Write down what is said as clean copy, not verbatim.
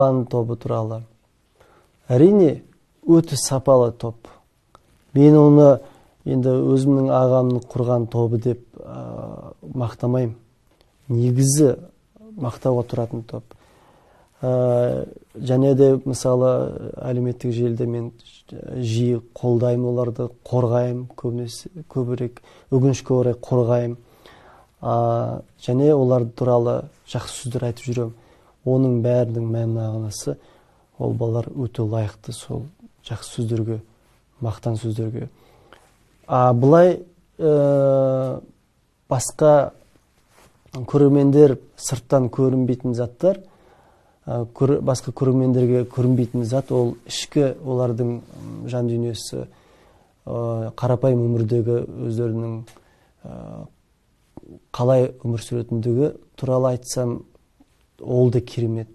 тобы туралы. Әрине, өте сапалы топ. Мен оны енді өзімнің ағамның құрған тобы деп мақтамаймын. Негізі мақтауға тұратын топ. Және де мысалы әлеуметтік желіде мен жиі қолдаймын, оларды қорғаймын, көбірек өкінішке орай қорғаймын. Және олар туралы жақсы сөздер айтып жүремін. Оның бәрінің мән мағынасы, ол балалар өте лайықты сол жақсы сөздерге, мақтан сөздерге. Бұлай басқа көрермендер сырттан көрінбейтін заттар, басқа көрермендерге көрінбейтін зат, ол ішкі олардың жан дүниесі, қарапайым өмірдегі өздерінің қалай өмір сүретіндігі туралы айтсам, ол да керемет.